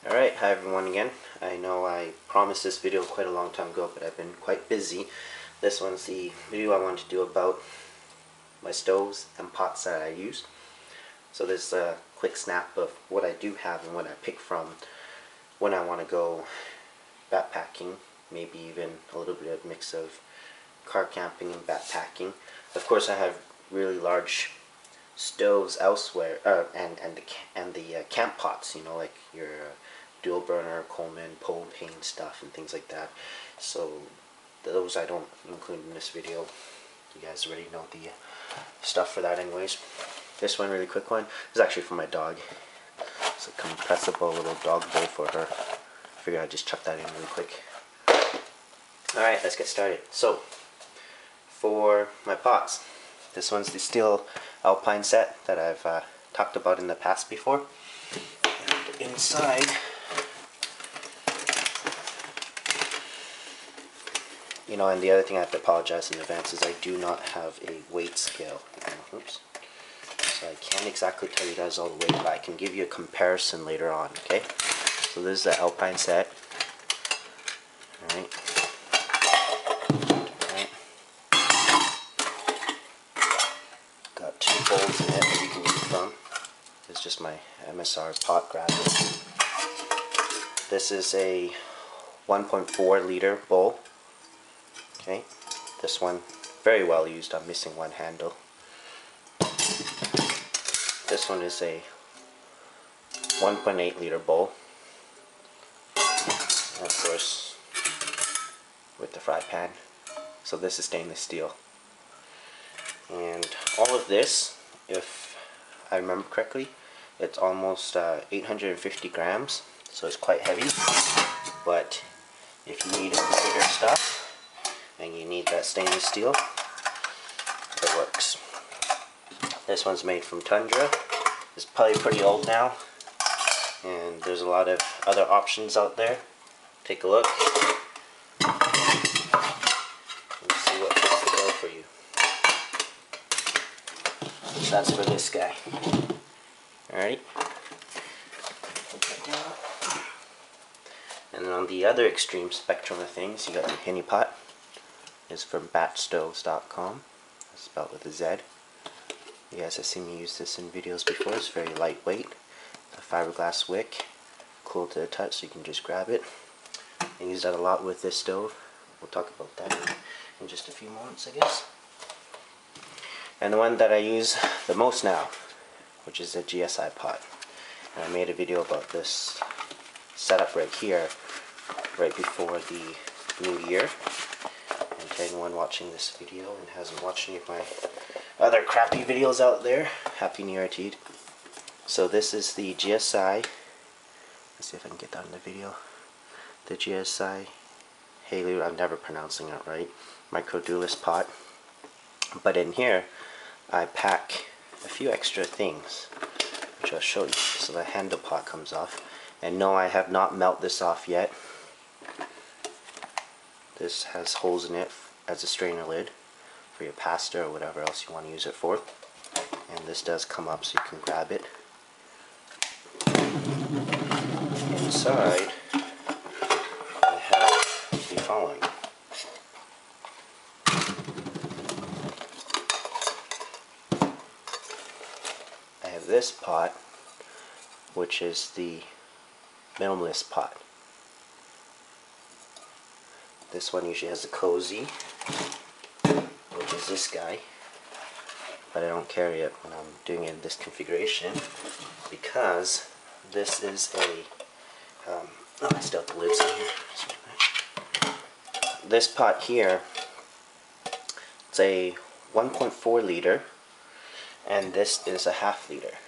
Alright, hi everyone again. I know I promised this video quite a long time ago, but I've been quite busy. This one's the video I want to do about my stoves and pots that I use. So this is a quick snap of what I do have and what I pick from when I want to go backpacking, maybe even a little bit of mix of car camping and backpacking. Of course I have really large stoves elsewhere, and the camp pots, you know, like your dual burner, Coleman, propane stuff and things like that. So those I don't include in this video. You guys already know the stuff for that anyways. This one, really quick one, is actually for my dog. It's a compressible little dog bowl for her. I figured I'd just chuck that in really quick. Alright, let's get started. So, for my pots, this one's the steel Alpine set that I've talked about in the past before. And inside, you know, and the other thing I have to apologize in advance is I do not have a weight scale. Oops. So I can't exactly tell you guys all the weight, but I can give you a comparison later on, okay? So this is the Alpine set. Alright. Got two bowls in it that you can use from. This is just my MSR pot grabber. This is a 1.4 liter bowl. Okay, this one very well used. I'm missing one handle. This one is a 1.8 liter bowl. And of course, with the fry pan. So this is stainless steel. And all of this, if I remember correctly, it's almost 850 grams, so it's quite heavy. But if you need bigger stuff and you need that stainless steel, it works. This one's made from Tundra. It's probably pretty old now, and there's a lot of other options out there. Take a look and see what fits the bill for you. That's for this guy. Alright. And then on the other extreme spectrum of things, you got the Henie pot. It's from BatchStovez.com. It's spelled with a Z. You guys have seen me use this in videos before. It's very lightweight. It's a fiberglass wick, cool to the touch, so you can just grab it. I use that a lot with this stove. We'll talk about that in just a few moments, I guess. And the one that I use the most now, which is a GSI Pot. And I made a video about this setup right here, right before the new year. And to anyone watching this video and hasn't watched any of my other crappy videos out there, Happy New Year to you. So this is the GSI, let's see if I can get that in the video, the GSI Halulite, I'm never pronouncing it right, MicroDualist pot. But in here, I pack a few extra things, which I'll show you. So the handle pot comes off. And no, I have not melted this off yet. This has holes in it as a strainer lid for your pasta or whatever else you want to use it for. And this does come up so you can grab it. Inside, I have the following. I have this pot, which is the Minimalist pot. This one usually has a cozy, which is this guy, but I don't carry it when I'm doing it in this configuration because this is a I still have the lids on here. This pot here, it's a 1.4 liter, and this is a half liter.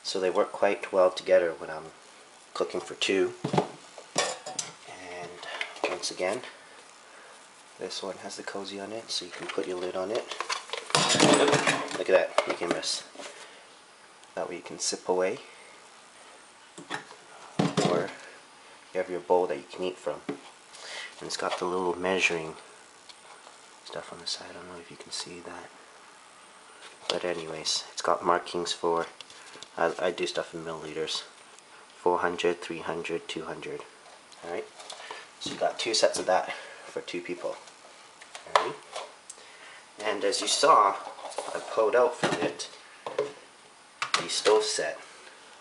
So they work quite well together when I'm cooking for two. And once again, this one has the cozy on it, so you can put your lid on it. Look at that, you can miss. That way you can sip away. Or you have your bowl that you can eat from. And it's got the little measuring stuff on the side. I don't know if you can see that. But anyways, it's got markings for, I do stuff in milliliters, 400, 300, 200. Alright, so you got 2 sets of that for 2 people. Alright, and as you saw, I pulled out from it the stove set.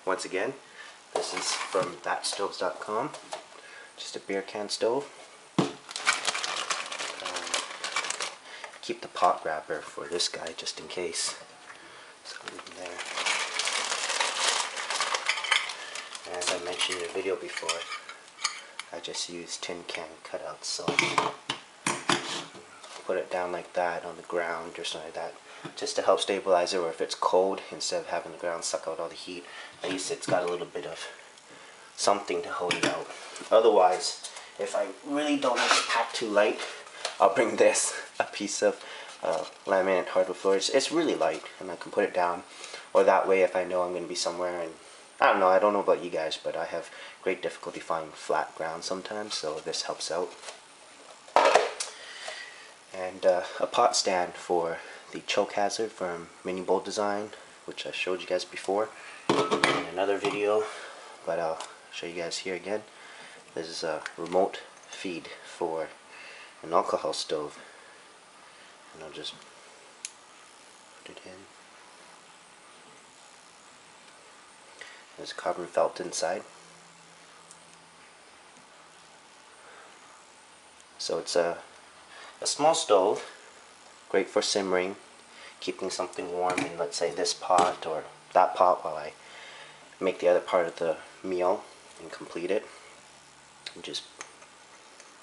Once again, this is from BatchStovez.com, just a beer can stove. Keep the pot wrapper for this guy just in case. So leave him there. And as I mentioned in the video before, I just used tin can cutouts, so put it down like that on the ground or something like that, just to help stabilize it, or if it's cold, instead of having the ground suck out all the heat, at least it's got a little bit of something to hold it out. Otherwise, if I really don't like it packed too light, I'll bring this, a piece of laminate hardwood floors. It's really light, and I can put it down, or that way if I know I'm going to be somewhere, and I don't know about you guys, but I have great difficulty finding flat ground sometimes, so this helps out. And a pot stand for the choke hazard from Minibulldesign, which I showed you guys before in another video, but I'll show you guys here again. This is a remote feed for an alcohol stove, and I'll just put it in. There's carbon felt inside, so it's a small stove, great for simmering, keeping something warm in, let's say, this pot or that pot while I make the other part of the meal and complete it. And just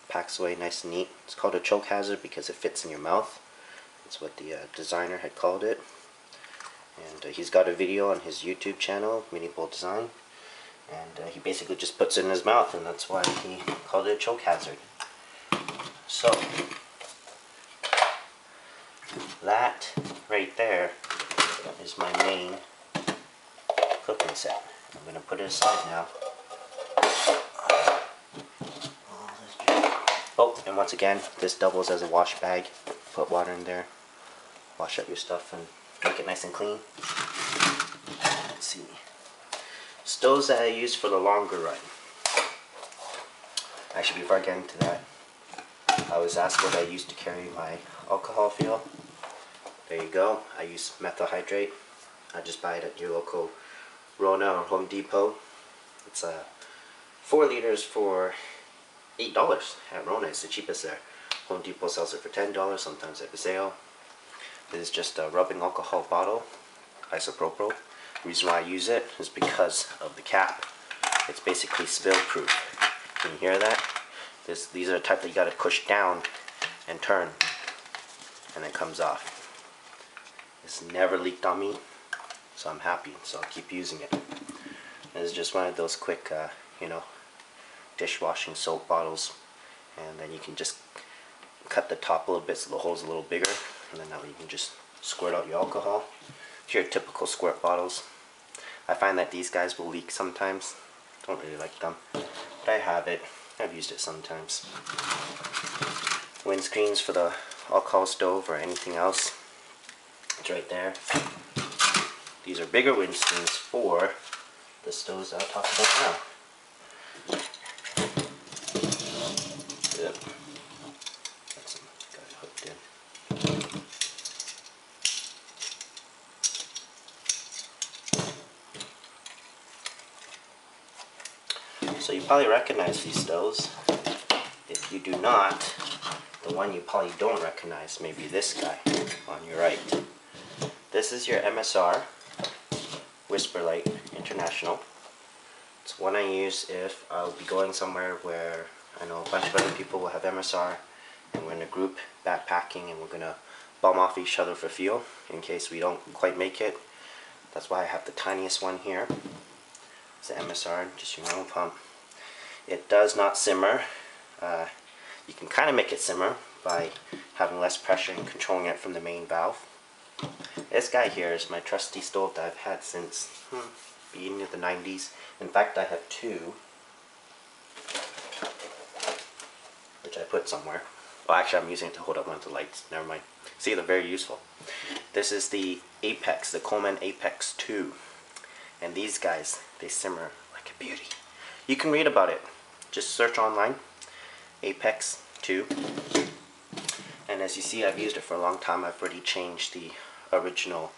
packs away nice and neat. It's called a choke hazard because it fits in your mouth. That's what the designer had called it. And he's got a video on his YouTube channel, Minibulldesign, and he basically just puts it in his mouth, and that's why he called it a choke hazard. So that right there is my main cooking set. I'm going to put it aside now. Oh, and once again, this doubles as a wash bag. Put water in there, wash up your stuff, and make it nice and clean. Let's see. Stoves that I use for the longer run. Actually, before I get into that, I was asked what I use to carry my alcohol fuel. There you go. I use methyl hydrate. I just buy it at your local Rona or Home Depot. It's 4 liters for $8 at Rona. It's the cheapest there. Home Depot sells it for $10, sometimes at the sale. This is just a rubbing alcohol bottle, isopropyl. The reason why I use it is because of the cap. It's basically spill proof. Can you hear that? These are the type that you got to push down and turn, and it comes off. It's never leaked on me, so I'm happy. So I'll keep using it. This is just one of those quick, dishwashing soap bottles, and then you can just cut the top a little bit so the hole's a little bigger, and then that way you can just squirt out your alcohol. To your typical squirt bottles. I find that these guys will leak sometimes. Don't really like them, but I have it. I've used it sometimes. Windscreens for the alcohol stove or anything else. It's right there. These are bigger windscreens for the stoves that I'll talk about now. Yep. That's got it hooked in. So you probably recognize these stoves. If you do not, the one you probably don't recognize may be this guy on your right. This is your MSR WhisperLite International. It's one I use if I'll be going somewhere where I know a bunch of other people will have MSR, and we're in a group backpacking and we're going to bum off each other for fuel in case we don't quite make it. That's why I have the tiniest one here. It's the MSR, just your normal pump. It does not simmer. You can kind of make it simmer by having less pressure and controlling it from the main valve. This guy here is my trusty stove that I've had since the beginning of the 90s. In fact, I have 2, which I put somewhere. Well, actually, I'm using it to hold up one of the lights. Never mind. See, they're very useful. This is the Apex, the Coleman Apex 2. And these guys, they simmer like a beauty. You can read about it. Just search online, Apex 2. And as you see, I've used it for a long time. I've already changed the original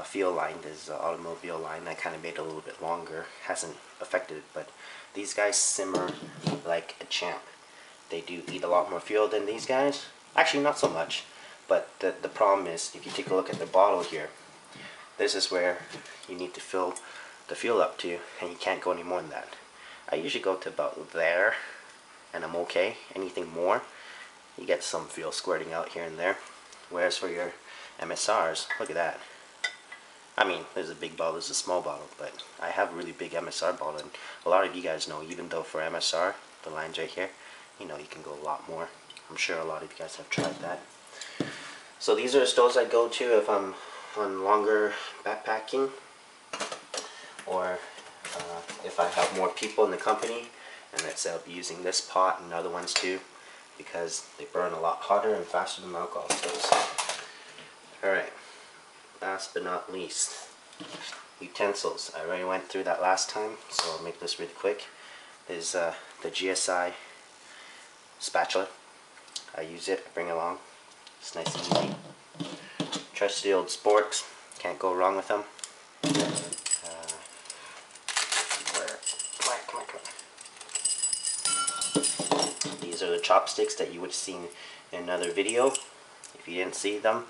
feel line. There's an automobile line. I kind of made it a little bit longer. Hasn't affected it, but these guys simmer like a champ. They do eat a lot more fuel than these guys. Actually, not so much. But the problem is, if you take a look at the bottle here, this is where you need to fill the fuel up to, and you can't go any more than that. I usually go to about there, and I'm okay. Anything more, you get some fuel squirting out here and there. Whereas for your MSRs, look at that. I mean, there's a big bottle, there's a small bottle, but I have a really big MSR bottle, and a lot of you guys know, even though for MSR, the lines right here, you know, you can go a lot more. I'm sure a lot of you guys have tried that. So these are the stoves I go to if I'm on longer backpacking, or if I have more people in the company, and let's say I'll be using this pot and other ones too, because they burn a lot hotter and faster than alcohol stoves. Alright, last but not least, utensils. I already went through that last time, so I'll make this really quick. Is the GSI spatula. I use it, I bring it along. It's nice and easy. Trusty old sporks, can't go wrong with them. These are the chopsticks that you would have seen in another video. If you didn't see them,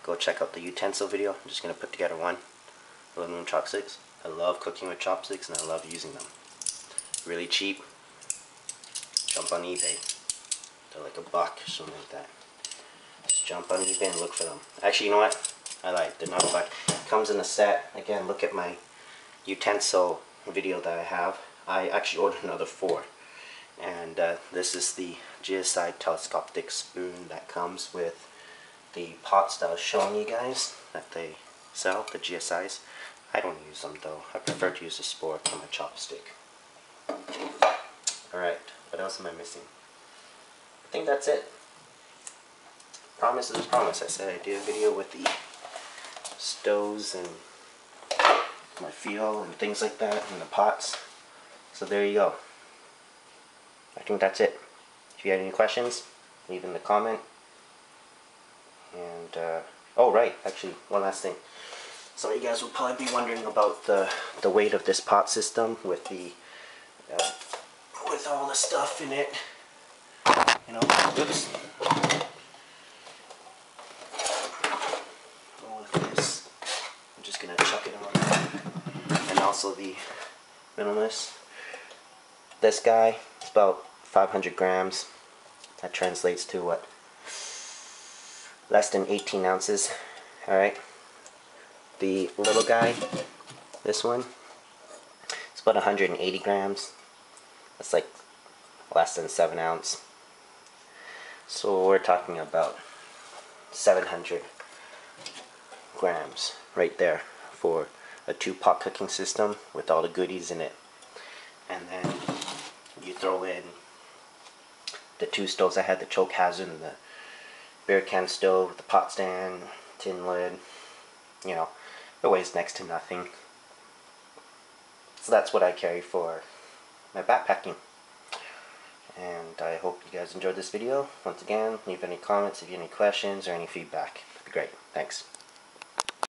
go check out the utensil video. I'm just going to put together one. Aluminum chopsticks. I love cooking with chopsticks and I love using them. Really cheap. Jump on eBay. They're like $1 or something like that. Just jump on eBay and look for them. Actually, you know what? I lied. They're not $1. It comes in a set. Again, look at my utensil video that I have. I actually ordered another 4. And this is the GSI telescopic spoon that comes with the pots that I was showing you guys that they sell, the GSIs. I don't use them though. I prefer to use a spork for my chopstick. Alright, what else am I missing? I think that's it. Promise is a promise. I said I'd do a video with the stoves and my fuel and things like that and the pots. So there you go. I think that's it. If you have any questions, leave in the comment. And oh right, actually one last thing. Some of you guys will probably be wondering about the weight of this pot system with the with all the stuff in it. You know, oops. With this, I'm just gonna chuck it on. And also the Minimalist. This guy is about 500 grams. That translates to what? Less than 18 ounces. Alright. The little guy, this one, it's about 180 grams. That's like less than 7 ounce. So we're talking about 700 grams right there for a 2-pot cooking system with all the goodies in it. And then you throw in the 2 stoves I had, the choke hazard and the Beercan stove, the pot stand, tin lid. You know, it weighs next to nothing. So that's what I carry for my backpacking. And I hope you guys enjoyed this video. Once again, leave any comments if you have any questions or any feedback. That'd be great. Thanks.